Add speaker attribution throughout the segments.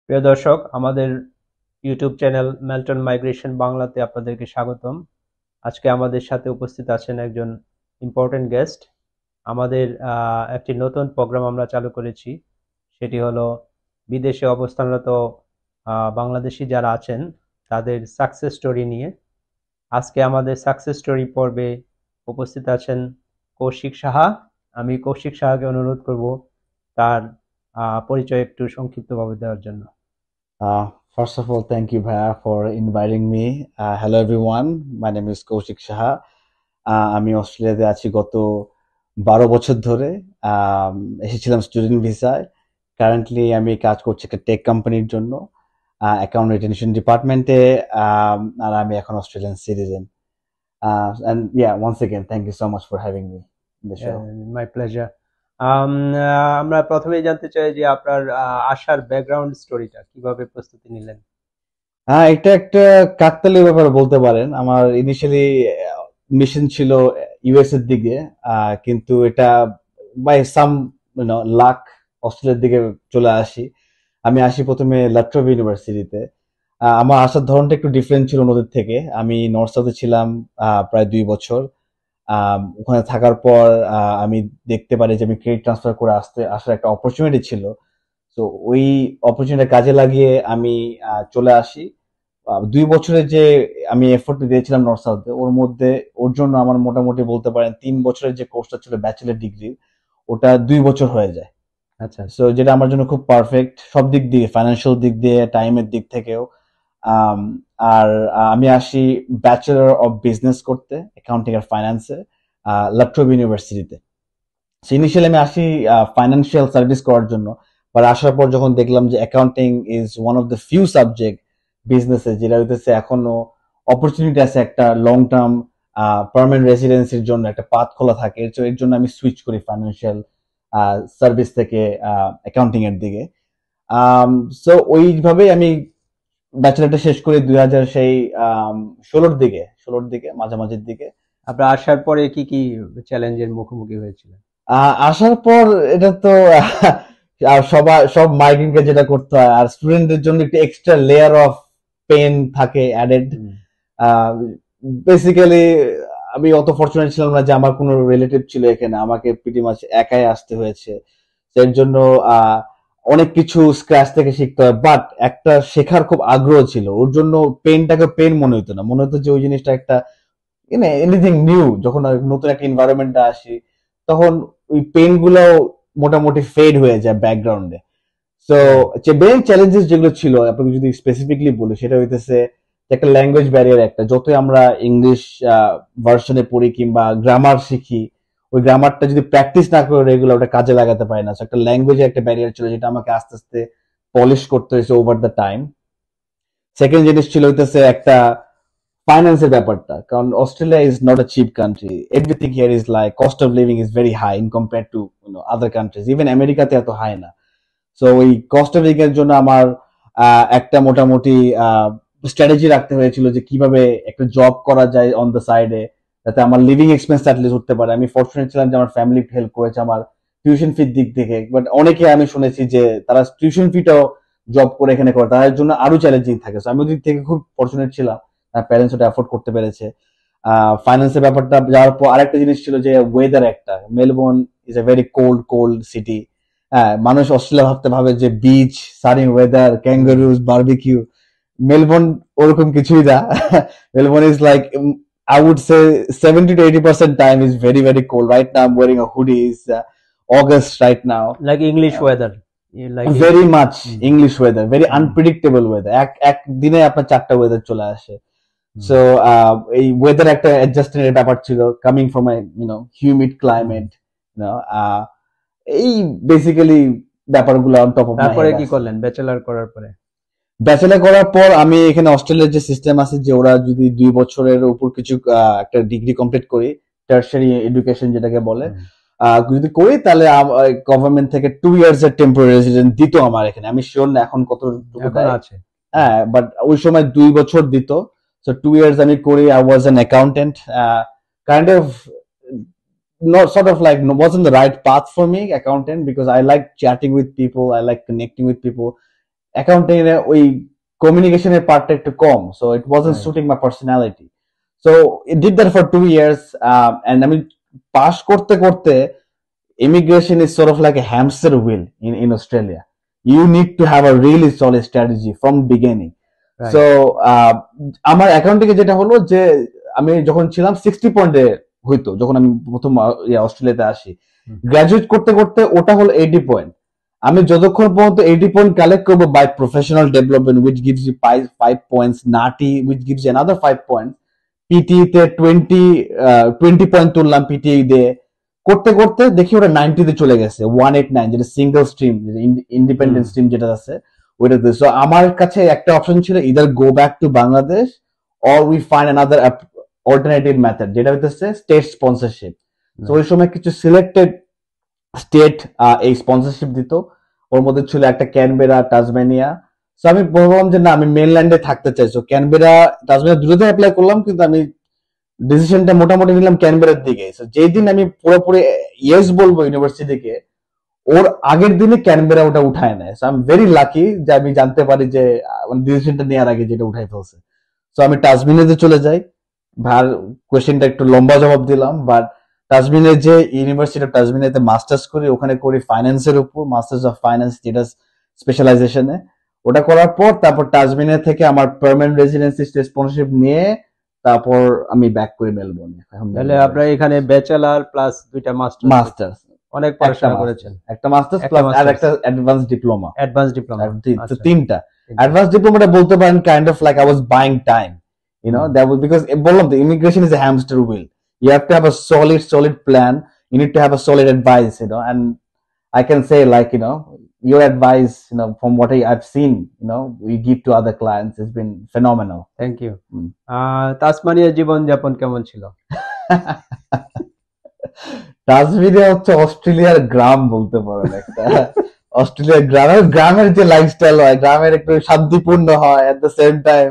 Speaker 1: প্রিয় দর্শক, আমাদের ইউটিউব চ্যানেল মেল্টন মাইগ্রেশন বাংলাতে আপনাদেরকে স্বাগতম। আজকে আমাদের সাথে উপস্থিত আছেন একজন ইম্পর্টেন্ট গেস্ট। আমাদের একটি নতুন প্রোগ্রাম আমরা চালু করেছি, সেটি হলো বিদেশে অবস্থানরত বাংলাদেশি যারা আছেন তাদের সাকসেস স্টোরি নিয়ে। আজকে আমাদের সাকসেস স্টোরি পর্বে উপস্থিত আছেন কৌশিক সাহা। আমি কৌশিক সাহাকে অনুরোধ করব তার পরিচয় একটু সংক্ষিপ্তভাবে দেওয়ার জন্য।
Speaker 2: First of all, thank you, Bhaiya, for inviting me. Hello, everyone. My name is Kaushik Saha. আমি অস্ট্রেলিয়াতে আছি গত 12 বছর ধরে। আম, এসেছিলাম স্টুডেন্ট ভিসায়। কারেন্টলি আমি কাজ করছি একটা টেক কোম্পানির জন্য, অ্যাকাউন্ট রিটেনশন ডিপার্টমেন্টে। আর আমি এখন Australian citizen. And yeah, once again, thank you so much for having me in the show.
Speaker 1: My pleasure. আমরা প্রথমেই জানতে চাই যে আপনার আসার ব্যাকগ্রাউন্ড স্টোরিটা কিভাবে প্রস্তুতি নিলেন।
Speaker 2: এটা একটা কাকতালীয় ব্যাপার বলতে পারেন। আমার ইনিশিয়ালি মিশন ছিল ইউএস এর দিকে, কিন্তু এটা বাই সাম লাক অস্ট্রেলিয়ার দিকে চলে আসি। আমি আসি প্রথমে লাট্রোভ ইউনিভার্সিটিতে। আমার আসার ধরনটা একটু ডিফারেন্ট ছিল ওদের থেকে। আমি নর্থ সাউথে ছিলাম প্রায় 2 বছর। ওখানে থাকার পর আমি দেখতে পারি যে আমি ক্রেডিট ট্রান্সফার করে আসার একটা অপরচুনিটি ছিল। তো ওই অপরচুনিটি কাজে লাগিয়ে আমি চলে আসি। 2 বছরের যে আমি এফোর্ট দিয়েছিলাম নর্থ সাউথে, ওর মধ্যে ওর জন্য আমার মোটামুটি বলতে পারেন 3 বছরের যে কোর্সটা ছিল ব্যাচেলর ডিগ্রি, ওটা 2 বছর হয়ে যায়।
Speaker 1: আচ্ছা
Speaker 2: সো
Speaker 1: আচ্ছা।
Speaker 2: যেটা আমার জন্য খুব পারফেক্ট সব দিক দিয়ে, ফাইন্যান্সিয়াল দিক দিয়ে, টাইমের দিক থেকেও। আম, আর আমি আসি ব্যাচেলর অফ বিজনেস করতে, অ্যাকাউন্টিং আর ফাইন্যান্সে, লাট্রোভ ইউনিভার্সিটিতে। ইনিশিয়ালি আমি আসি ফাইন্যান্সিয়াল সার্ভিস করার জন্য। বাট আসার পর যখন দেখলাম যে accounting is one of the few subject বিজনেসে যেটা হইতেছে এখনো অপরচুনিটি আছে একটা লং টার্ম পার্মানেন্ট রেসিডেন্সির জন্য একটা পাথ খোলা থাকে। এর জন্য আমি সুইচ করি ফাইন্যান্সিয়াল সার্ভিস থেকে অ্যাকাউন্টিং এর দিকে। সো ওইভাবেই আমি ব্যাচেলারটা শেষ করি 2000 সেই 16-র দিকে মাঝামাঝির দিকে।
Speaker 1: আপনার আসার পরে কি কি চ্যালেঞ্জের মুখোমুখি হয়েছিলেন?
Speaker 2: আসার পর এটা তো আর সব মাইগ্রেন্টকে যেটা করতে হয়, আর স্টুডেন্টদের জন্য একটু এক্সট্রা লেয়ার অফ পেন থাকে অ্যাডেড।
Speaker 1: হুম।
Speaker 2: বেসিক্যালি আমি অত ফরচুনেট ছিলাম না যে আমার কোনো রিলেটিভ ছিল এখানে, আমাকে প্রিটি মাচ একাই আসতে হয়েছে। এর জন্য আহ, অনেক কিছু স্ক্র্যাচ থেকে শিখতে হয়, বাট একটা শেখার খুব আগ্রহ ছিল। ওর জন্য পেনটাকে পেন মনে হতো না, মনে হতো যে ওই জিনিসটা একটা এনিথিং নিউ। যখন নতুন একটা এনভায়রনমেন্টে আসি, তখন ওই পেন গুলো মোটামুটি ফেড হয়ে যায় ব্যাকগ্রাউন্ডে। So
Speaker 1: right.
Speaker 2: যে মেইন চ্যালেঞ্জেস যেগুলো ছিল আপনাকে যদি স্পেসিফিকলি বলি, সেটা হইতেছে যে একটা ল্যাঙ্গুয়েজ ব্যারিয়ার। একটা যতই আমরা ইংলিশ ভার্সনে পড়ি কিংবা গ্রামার শিখি, ওই গ্রামারটা যদি প্র্যাকটিস না করে রেগুলার, ওটা কাজে লাগাতে পারি না। So একটা ল্যাঙ্গুয়েজের একটা ব্যারিয়ার ছিল, যেটা আমাকে আস্তে আস্তে পলিশ করতে হয়েছে ওভার দ্য টাইম। সেকেন্ড জিনিস ছিল হইতেছে একটা ফাইন্যান্সের ব্যাপারটা, কারণ Australia is not a cheap country. Everything here is like cost of living is very high in compare to other countries. Even আমেরিকাতে এত হাই না। সো ওই কস্ট অফ লিভিং এর জন্য আমার একটা মোটামুটি স্ট্র্যাটেজি রাখতে হয়েছিল যে কিভাবে একটা জব করা যায় অন দ্য সাইডে, যাতে আমার লিভিং এক্সপেন্স অ্যাটলিস্ট উঠতে পারে। আমি ফর্চুনেট ছিলাম যে আমার ফ্যামিলি হেল্প করেছে আমার টিউশন ফির দিক থেকে। বাট অনেকে আমি শুনেছি যে তারা টিউশন ফিটাও জব করে এখানে করে, তাদের জন্য আরো চ্যালেঞ্জিং থাকে। So আমি ওই দিক থেকে খুব ফর্চুনেট ছিলাম, প্যারেন্টস ওটা অ্যাফোর্ড করতে পেরেছে। ফাইন্যান্সের ব্যাপারটা যাওয়ার পর আরেকটা জিনিস ছিল যে ওয়েদার। একটা Melbourne is a very cold cold city. হ্যাঁ, মানুষ অস্ট্রেলিয়া ভাবে যে beach, sunny weather,
Speaker 1: hmm.
Speaker 2: Kangaroos, barbecue. Melbourne ওরকম কিছুই না। Melbourne is like, I would say 70 to 80% time is very very cold. Right now I'm wearing a hoodie. It's August right now.
Speaker 1: Like English
Speaker 2: Uh,
Speaker 1: weather. Like
Speaker 2: very much
Speaker 1: hmm
Speaker 2: English weather, very
Speaker 1: hmm
Speaker 2: unpredictable weather. এক দিনে আপনার 4টা weather চলে আসে।
Speaker 1: হুম।
Speaker 2: So এই weather একটা অ্যাডজাস্টের ব্যাপার ছিল, coming from a humid
Speaker 1: hmm.
Speaker 2: Climate. এই বেসিক্যালি ব্যাপারগুলো অন টপ অফ মাই
Speaker 1: তারপরে
Speaker 2: হেড
Speaker 1: কি
Speaker 2: আছে।
Speaker 1: করলেন ব্যাচেলর করার পরে?
Speaker 2: ব্যাচেলর করার পর আমি এখানে অস্ট্রেলিয়ার যে সিস্টেম আছে যে ওরা যদি 2 বছরের উপর কিছু একটা ডিগ্রি কমপ্লিট করি, টার্সারি এডুকেশন যেটাকে বলে,
Speaker 1: হুম।
Speaker 2: যদি করি তাহলে গভর্নমেন্ট থেকে 2 ইয়ার্স এর টেম্পোরারি রেসিডেন্ট দিত আমার এখানে। আমি শিওর না এখন কতটুকু
Speaker 1: এখন
Speaker 2: দেয়।
Speaker 1: আছে। হুম।
Speaker 2: হ্যাঁ, বাট ওই সময় 2 বছর দিত। সো 2 ইয়ার্স আমি করি। I was an accountant. Kind of not sort of like wasn't the right path for me accountant, because I like chatting with people, I like connecting with people. Accounting এর ওই কমিউনিকেশনের পার্টটা একটু কম, so it wasn't
Speaker 1: Right.
Speaker 2: Suiting my personality. So it did that for 2 years, and আমি pass করতে করতে, immigration is sort of like a hamster wheel in Australia. You need to have a really solid strategy from beginning.
Speaker 1: Right.
Speaker 2: So আমার accounting এ যেটা হলো যে আমি যখন ছিলাম 60 পয়েন্টে হইতো, যখন আমি প্রথম অস্ট্রেলিয়াতে আসি, গ্রাজুয়েট করতে করতে ওটা হলো 80 পয়েন্ট। আমি যতক্ষণ পর্যন্ত 80 পয়েন্ট কালেক্ট করবো by professional development, which gives you 5 points, NAATI which gives you another 5 points, PTE তে 20 পয়েন্ট তুললাম পিটিই দিয়ে, করতে করতে দেখি ওটা 90 তে চলে গেছে, 189, যেটা সিঙ্গেল স্ট্রিম, ইন্ডিপেন্ডেন্ট স্ট্রিম যেটা আছে ওইটাতে। সো আমার কাছে একটা অপশন ছিল, either go back to Bangladesh or we find another alternative method, যেটা হচ্ছে স্টেট স্পন্সরশিপ। তো ওই সময় কিছু সিলেক্টেড স্টেট এই স্পন্সরশিপ দিত, ওর মধ্যে ছিল একটা ক্যানবেরা, টাসমানিয়া। সো আমি বললাম যে না, আমি মেনল্যান্ডে থাকতে চাই। সো ক্যানবেরা, টাসমানিয়া দুটোতে অ্যাপ্লাই করলাম, কিন্তু আমি ডিসিশনটা মোটামুটি নিলাম ক্যানবেরার দিকে। সো যেই দিন আমি পুরোপুরি ইয়েস বলবো ইউনিভার্সিটিকে, ওর আগের দিনে ক্যানবেরা ওটা উঠায় নেয়। So I am very lucky যে আমি জানতে পারি যে ডিসিশনটা নেওয়ার আগে যেটা উঠাই ফেলছে। সো আমি টাসমানিয়াতে চলে যাই। ভার কোয়েশ্চেনটা একটু লম্বা জবাব দিলাম, বাট টাসমানিয়ার যে ইউনিভার্সিটি অফ টাসমানিয়াতে মাস্টার্স করি, ওখানে করি ফাইন্যান্সের উপর, মাস্টার্স অফ ফাইন্যান্স, যেটা স্পেশালাইজেশনে। ওটা করার পর তারপর টাসমানিয়া থেকে আমার পার্মানেন্ট রেসিডেন্সি স্পন্সরশিপ নিয়ে তারপর আমি ব্যাক করি মেলবোর্নে।
Speaker 1: তাহলে আপনার এখানে ব্যাচেলার প্লাস দুইটা মাস্টার,
Speaker 2: মাস্টার্স,
Speaker 1: অনেক পড়াশোনা করেছেন।
Speaker 2: একটা মাস্টার্স প্লাস আর একটা অ্যাডভান্স ডিপ্লোমা।
Speaker 1: অ্যাডভান্স ডিপ্লোমা,
Speaker 2: তো তিনটা। অ্যাডভান্স ডিপ্লোমাটা বলতে পারেন kind of like I was buying time, you know, that was because বললাম তো immigration is a hamster wheel. You have to have a solid plan, you need to have a solid advice, you know, and I can say, like, you know, your advice, you know, from what I've seen, you know, we give to other clients has been phenomenal.
Speaker 1: Thank you. তাসমানিয়ার জীবন যাপন কেমন ছিল?
Speaker 2: Tasmania হচ্ছে অস্ট্রেলিয়ার গ্রাম বলতে পারেন একটা। অস্ট্রেলিয়ার গ্রামের যে লাইফস্টাইল হয়, গ্রামের একটু শান্তিপূর্ণ হয়, এট দ্য সেম টাইম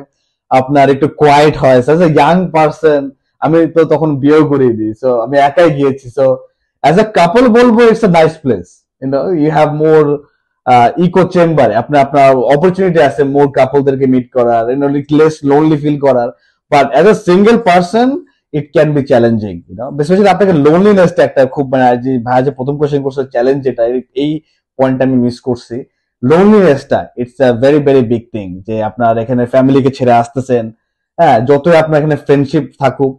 Speaker 2: আপনার একটু কোয়াইট হয়। So as a young person, আমি তো তখন বিয়েও করিয়ে দিই, সো আমি একাই গিয়েছি। সো অ্যাজ এ কাপল বলবো it's a nice place, you know, you have more echo চেম্বারে আপনার আপনার অপরচুনিটি আছে মোর কাপলদেরকে মিট করার, you know, less lonely feel করার। But as a single person it can be challenging, you know, specially আপনাকে লোনলিনেসটা একটা খুব, মানে যে ভাই যে প্রথম কোশ্চেন করছে চ্যালেঞ্জ, যেটা এই পয়েন্টটা আমি মিস করছি। লোনলিনেসটা it's a very very big thing, যে আপনার এখানে ফ্যামিলিকে ছেড়ে আসতেছেন, হ্যাঁ, যতই আপনার এখানে ফ্রেন্ডশিপ থাকুক,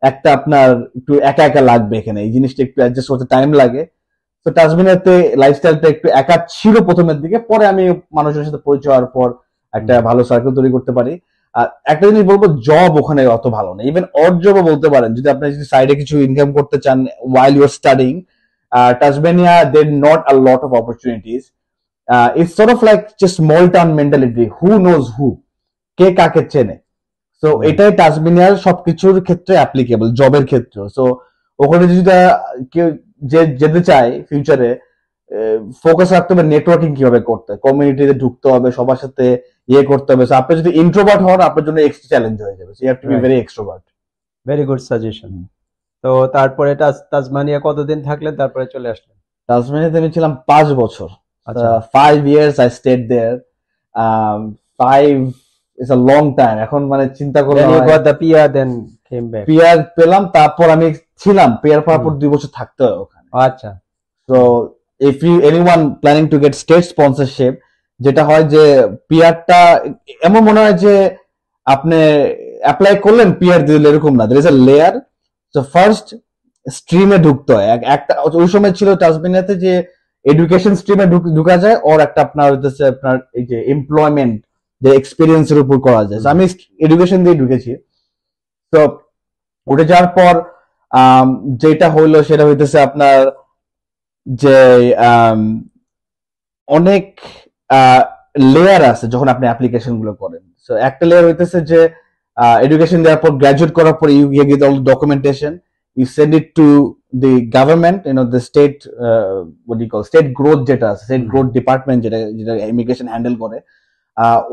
Speaker 2: একটা আপনার একটু একা একা লাগবে এখানে, এই জিনিসটা একটু অ্যাডজাস্ট করতে টাইম লাগে। তো টাসমানিয়াতে লাইফস্টাইলটা একটু একা ছিল প্রথমের দিকে, পরে আমি মানুষের সাথে পরিচয় হওয়ার পর একটা ভালো সার্কেল তৈরি করতে পারি। আর একটা জিনিস বলবো, জব ওখানে অত ভালো না, ইভেন অড জবও বলতে পারেন, যদি আপনি যদি সাইডে কিছু ইনকাম করতে চান while you are studying, Tasmania there not a lot of opportunities. It's sort of like just small town mentality, who knows who, কে কাকে চেনে। সো এটাই টাসমানিয়ার সবকিছুর ক্ষেত্রে অ্যাপ্লিকেবল, জবের ক্ষেত্রে। সো ওখানে যদি কেউ যে যেতে চায় ফিউচারে, ফোকাস রাখতে হবে নেটওয়ার্কিং কিভাবে করতে, কমিউনিটিতে ঢুকতে হবে, সবার সাথে ইয়ে করতে হবে। আপনি যদি ইন্ট্রোভার্ট হন, আপনার জন্য এক্সট্রা চ্যালেঞ্জ হয়ে যাবে। So you have to be very extrovert.
Speaker 1: Very good suggestion. তো তারপরে তাসমানিয়া কতদিন থাকলেন, তারপরে চলে আসলেন?
Speaker 2: তাসমানিয়াতে আমি ছিলাম 5 বছর।
Speaker 1: আচ্ছা।
Speaker 2: 5 years I stayed there. 5 is a long time. এখন মানে চিন্তা করলে
Speaker 1: Then you got the PR, then came back.
Speaker 2: PR পেলাম, তারপর আমি ছিলাম, পিআর পাওয়ার পর 2 বছর থাকতে হয় ওখানে।
Speaker 1: আচ্ছা।
Speaker 2: So if you anyone planning to get state sponsorship, যেটা হয় যে পিআরটা এমন মনে হয় যে আপনি অ্যাপ্লাই করলেন পিআর দিলে, এরকম না, there is a layer. So first স্ট্রিমে ঢুকতে হয় একটা, ওই সময় ছিল টাসমানিয়াতে যে এডুকেশন স্ট্রিমে ঢুকা যায়, ওর একটা আপনার হচ্ছে আপনার এই যে এমপ্লয়মেন্ট যে এক্সপিরিয়েন্সের উপর করা যায়। আমি এডুকেশন দিয়ে ঢুকেছি। তো উঠে যাওয়ার পর যেটা হইলো সেটা হইতেছে আপনার যে অনেক লেয়ার আছে যখন আপনি অ্যাপ্লিকেশন গুলো করেন। সো একটা লেয়ার হইতেছে যে এডুকেশন দেওয়ার পর, গ্রাজুয়েট করার পর you get all documentation, you send it to the government, you know, the state, what do you call, state growth, যেটা আছে state growth department, যেটা ইমিগ্রেশন হ্যান্ডেল করে,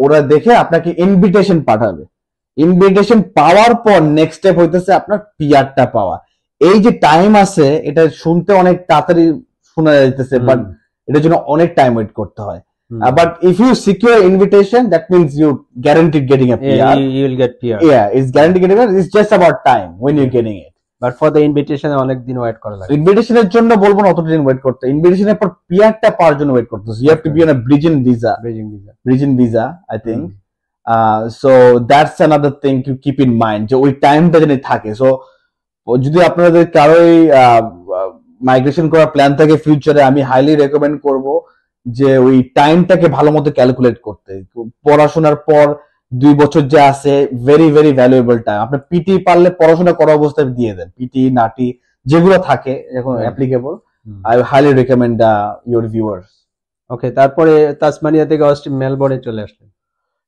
Speaker 2: ওরা দেখে আপনাকে ইনভিটেশন পাঠাবে। ইনভিটেশন পাওয়ার পর নেক্সট স্টেপ হইতেছে আপনার পিআরটা পাওয়া। এই যে টাইম আছে, এটা শুনতে অনেক তাড়াতাড়ি শোনা যাইতেছে, বাট এটার জন্য অনেক টাইম ওয়েট করতে হয়। But if you secure invitation, that means you guaranteed getting a PR.
Speaker 1: Yeah, you will get PR.
Speaker 2: Yeah, it's guaranteed getting it. It's just about time when you're getting it.
Speaker 1: But for the invitation অনেক দিন wait করা লাগে।
Speaker 2: ইনভিটেশনের জন্য বলবো না অতদিন wait করতে, ইনভিটেশনের পর পিআরটা পাওয়ার জন্য ওয়েট করতে। You have to be on a bridging visa, I think. So that's another thing to keep in mind, যে ওই টাইমটা যেন থাকে। সো যদি আপনাদের কারোই মাইগ্রেশন করার প্ল্যান থাকে ফিউচারে, আমি হাইলি রেকমেন্ড করব যে ওই টাইমটাকে ভালো মতো ক্যালকুলেট করতে। পড়াশোনার পর 2 বছর যে আছে, ভেরি ভেরি ভ্যালুয়েবল টাইম। আপনি পিটি পারলে পড়াশোনা করা অবস্থায় দিয়ে দেন, পিটি নাটি যেগুলো থাকে এখন applicable. I highly recommend your viewers.
Speaker 1: Okay, তারপরে তাসমানিয়া থেকে মেলবোর্নে চলে আসলেন।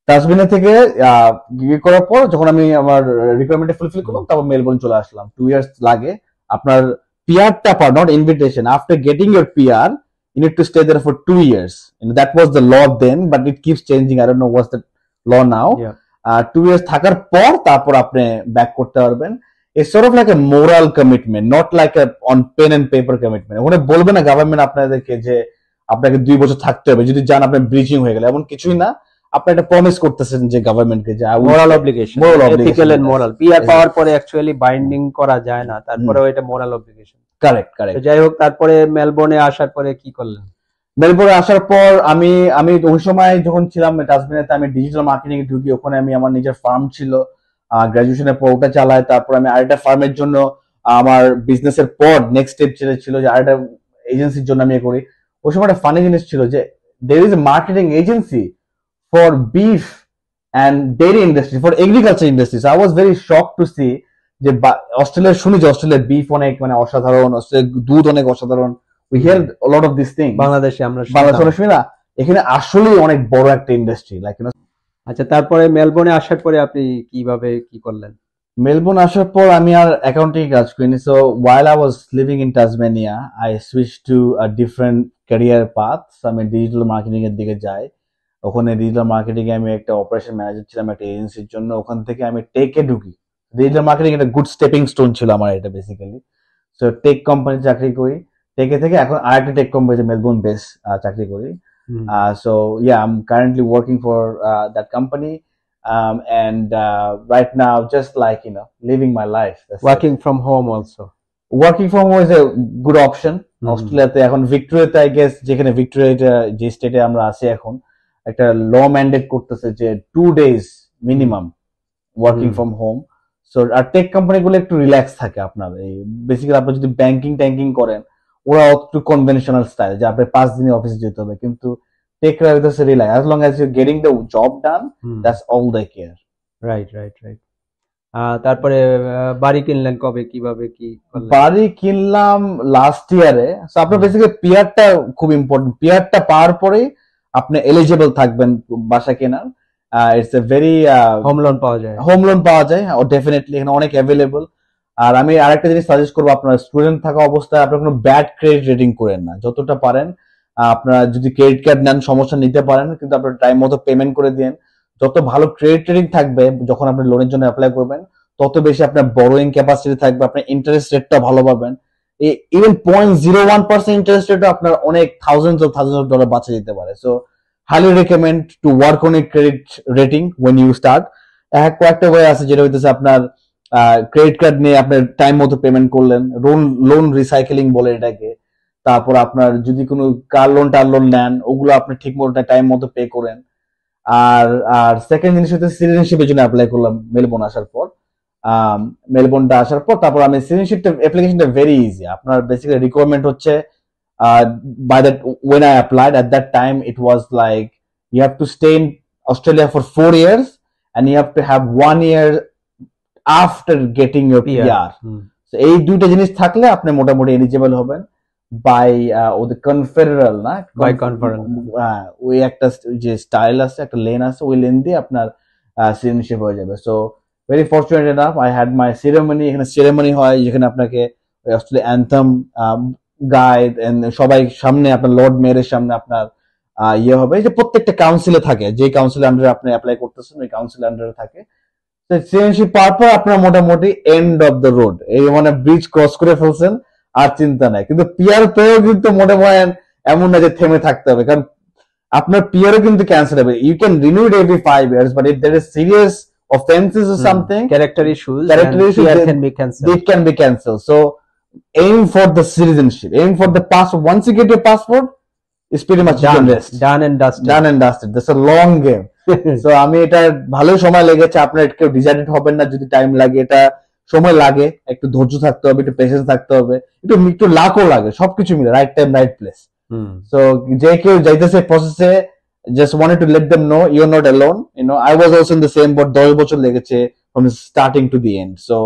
Speaker 2: তাসমানিয়া থেকে ইয়ে করার পর যখন আমি আমার রিকোয়ারমেন্টে ফুলফিল করলাম, তারপর মেলবোর্ন চলে আসলাম। 2 ইয়ার্স লাগে আপনার পিআরটা পাওয়ার, not invitation. After getting your PR, you need to stay there for 2 years. And that was the law then, but it keeps changing. I don't know what's the law now. 2 years থাকার পর তারপর আপনি back করতে পারবেন। It's sort of like a moral commitment, not like a on pen and paper commitment. ওখানে বলবে না government আপনাদেরকে যে আপনাকে 2 বছর থাকতে হবে, যদি জান আপনার ব্রিচিং হয়ে গেল, এমন কিছুই না। আপনি একটা প্রমিস করতেছেন যে গভর্নমেন্টকে, যে
Speaker 1: moral obligation, ethical and moral. PR পাওয়ার পরে অ্যাকচুয়ালি বাইন্ডিং করা যায় না, তারপরে এটা মোরাল অব্লিগেশন।
Speaker 2: কারেক্ট।
Speaker 1: যাই হোক, তারপরে মেলবোর্নে আসার পরে কি করলেন?
Speaker 2: মেলবোর্নে আসার পর আমি ওই সময় যখন ছিলাম তাসমানিয়াতে, আমি ডিজিটাল মার্কেটিং এ ঢুকি। ওখানে আমি আমার নিজের ফার্ম ছিল, গ্রাজুয়েশনের পর ওটা চালাই। তারপর আমি আরেকটা ফার্মের জন্য আমার বিজনেসের পর নেক্সট স্টেপ ছিল যে আরেকটা এজেন্সির জন্য আমি করি। ওই সময় একটা ফানি জিনিস ছিল যে there is a marketing agency for beef and dairy industry, for agriculture industry. So I was very shocked to see যে অস্ট্রেলিয়ার শুনি যে অস্ট্রেলিয়ার বিফ অনেক মানে অসাধারণ, অস্ট্রেলিয়ার দুধ অনেক অসাধারণ। We hear a lot of these things.
Speaker 1: বাংলাদেশে আমরা
Speaker 2: শুনি না, এখানে আসলে অনেক বড় একটা ইন্ডাস্ট্রি, লাইক ইউ নো।
Speaker 1: আচ্ছা, তারপরে মেলবোর্নে আসার পরে আপনি কিভাবে কি করলেন?
Speaker 2: মেলবোর্ন আসার পর আমি আর অ্যাকাউন্টিং কাজ করিনি। So while I was living in Tasmania, I switched to a different career path. So আমি ডিজিটাল মার্কেটিং এর দিকে যাই। ওখানে ডিজিটাল মার্কেটিং এ আমি একটা অপারেশন ম্যানেজার ছিলাম একটা এজেন্সির জন্য। ওখান থেকে আমি টেকে ঢুকি। ডিজিটাল মার্কেটিং একটা গুড স্টেপিং স্টোন ছিল আমার এটা বেসিক্যালি। সো টেক কোম্পানি চাকরি করি, টেকে থেকে এখন আরেকটা টেক কোম্পানিতে মেলবোর্ন বেস চাকরি করি। So yeah, I'm currently working for that company, and right now just like living my life.
Speaker 1: Working from home also.
Speaker 2: Working from home is a good option. অস্ট্রেলিয়াতে এখন ভিক্টোরিয়াতে আই গেস, যেখানে Victoria যে স্টেটে আমরা আছি এখন, একটা ল ম্যান্ডেট করতেছে যে 2 days minimum working from home. So আর টেক কোম্পানি গুলো একটু রিল্যাক্স থাকে আপনার। এই বেসিক্যালি আপনি যদি ব্যাংকিং করেন, ওরা একটু কনভেনশনাল স্টাইল যে আপনি 5 দিনে অফিসে যেতে হবে, কিন্তু টেকরা হইতেছে relax, as long as you're getting the job done, that's all they care.
Speaker 1: Right. তারপরে বাড়ি কিনলেন কবে, কিভাবে কি করলেন?
Speaker 2: বাড়ি কিনলাম লাস্ট ইয়ারে। সো আপনার বেসিক্যালি পিআরটা খুব ইম্পর্টেন্ট। পিআরটা পাওয়ার পরে আপনি এলিজিবল থাকবেন বাসা কেনার। It's a very
Speaker 1: home loan
Speaker 2: পাওয়া যায় ডেফিনেটলি, এখানে অনেক অ্যাভেলেবল। আর আমি আরেকটা জিনিস সাজেস্ট করবো, আপনার স্টুডেন্ট থাকা অবস্থায় আপনার কোনো ব্যাড ক্রেডিট রেটিং করেন না, যতটা পারেন। আপনারা যদি ক্রেডিট কার্ড নেন সমস্যা নিতে পারেন, কিন্তু আপনার টাইম মতো পেমেন্ট করে দিন। যত ভালো ক্রেডিট রেটিং থাকবে যখন আপনি লোনের জন্য অ্যাপ্লাই করবেন, তত বেশি আপনার বরোয়িং ক্যাপাসিটি থাকবে, আপনার ইন্টারেস্ট রেটটা ভালো পাবেন। ইভেন 0.01% ইন্টারেস্ট রেটও আপনার অনেক থাউজেন্ডস অফ ডলার বাঁচা যেতে পারে। So highly recommend to work on a credit rating when you start. কয়েকটা ওয়ে আছে, যেটা হইতেছে আপনার ক্রেডিট কার্ড নিয়ে আপনার টাইম মতো পেমেন্ট করলেন, লোন রিসাইকেলিং বলে এটাকে। তারপর আপনার যদি কোনো কার লোন নেন, ওগুলো আপনি ঠিক মতো টাইম মতো পে করেন। আর সেকেন্ড জিনিস হচ্ছে সিটিজেনশিপের জন্য অ্যাপ্লাই করলাম মেলবোর্ন আসার পর। মেলবোর্নটা আসার পর তারপর আমি সিটিজেনশিপটা অ্যাপ্লিকেশনটা ভেরি ইজি। আপনার বেসিক্যালি রিকোয়ারমেন্ট হচ্ছে by that when I applied at that time, it was like you have to stay in Australia for 4 years and you have to have 1 year after getting your PR. So এই দুটো জিনিস থাকলে আপনি মোটামুটি eligible হবেন by ওদের কনফেডারেল না
Speaker 1: by conference.
Speaker 2: ওই একটা যে স্টাইল আছে, একটা লেন আছে, ওই লেন দিয়ে আপনার সিটিজেনশিপ হয়ে যাবে। So very fortunate enough I had my ceremony. এখানে সেরেমনি হয় যেখানে আপনাকে অস্ট্রেলিয়া অ্যান্থম গাইড সবাই সামনে, আপনার লর্ড মেয়রের সামনে আপনার ইয়ে হবে, যে প্রত্যেকটা কাউন্সিলে থাকে, যে কাউন্সিলের আন্ডারে আপনি অ্যাপ্লাই করতেছেন ওই কাউন্সিলের আন্ডারে থাকে। সিটিজেনশিপ পাওয়ার পর আপনার মোটামুটি এন্ড অফ দ্য রোড, এই মানে ব্রিজ ক্রস করে ফেলছেন, আর চিন্তা নাই। কিন্তু পিআর পেয়েও কিন্তু মোটামুটি এমন না যে থেমে থাকতে হবে, কারণ আপনার পিয়ারও কিন্তু cancellable. You can renew it every 5 years, but if there is serious offenses or something,
Speaker 1: character issues,
Speaker 2: character
Speaker 1: and
Speaker 2: issues,
Speaker 1: PR
Speaker 2: then
Speaker 1: can be cancelled.
Speaker 2: it can be cancelled. So aim for the citizenship, aim for the passport. Once you get your passport, it's pretty much you can rest.
Speaker 1: Done and dusted.
Speaker 2: Done and dusted. That's a long game. So আমি এটা ভালো সময় লেগেছে, আপনার কেউ ডিজাইডেড হবেন না যদি টাইম লাগে, এটা সময় লাগে, একটু ধৈর্য থাকতে হবে, একটু পেশেন্স থাকতে হবে, একটু লাকও লাগে, সবকিছু মিলে right time right place. So যে কেউ যাইতেছে প্রসেসে, just wanted to let them know you're not alone. You know, I was also in the same boat, 10 বছর লেগেছে from starting to the end. So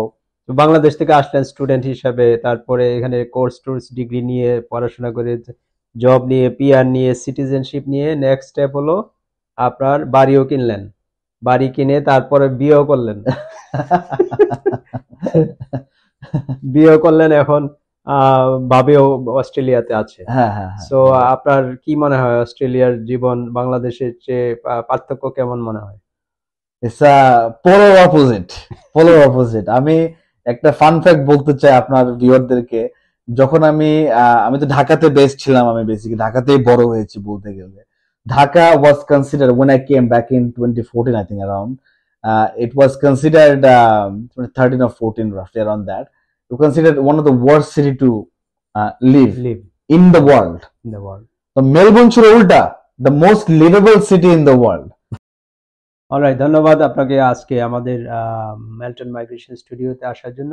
Speaker 1: Bangladesh থেকে আসলেন স্টুডেন্ট হিসাবে, তারপরে এখানে কোর্স ডিগ্রি নিয়ে পড়াশোনা করে, জব নিয়ে, পিআর নিয়ে, সিটিজেনশিপ নিয়ে, নেক্সট স্টেপ হলো আপনার বাড়িও কিনলেন, বাড়ি কিনে তারপরে বিয়েও করলেন। বিয়েও করলেন, এখন ভাবেও অস্ট্রেলিয়াতে আছে। সো আপনার কি মনে হয় অস্ট্রেলিয়ার জীবন বাংলাদেশের চেয়ে পার্থক্য কেমন মনে হয়?
Speaker 2: It's a polar opposite. আমি একটা ফান ফ্যাক্ট বলতে চাই আপনার ভিউয়ারদেরকে। যখন আমি তো ঢাকাতে বেস্ট ছিলাম, আমি বেসিক্যালি ঢাকাতেই বড় হয়েছি বলতে গেলে। Dhaka was considered, when I came back in 2014, I think around, it was considered 13 or 14, roughly around that. It was considered one of the worst city to live in the world. So Melbourne ছিল উল্টা, the most livable city in the world.
Speaker 1: Alright, ধন্যবাদ আপনাকে আজকে আমাদের Melton migration স্টুডিওতে আসার জন্য।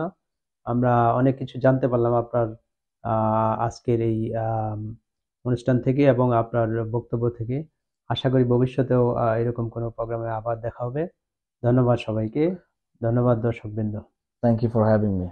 Speaker 1: আমরা অনেক কিছু জানতে পারলাম আপনার আজকের এই অনুষ্ঠান থেকে এবং আপনার বক্তব্য থেকে। আশা করি ভবিষ্যতেও এরকম কোনো প্রোগ্রামে আবার দেখা হবে। ধন্যবাদ সবাইকে, ধন্যবাদ দর্শকবৃন্দ।
Speaker 2: Thank you for having me.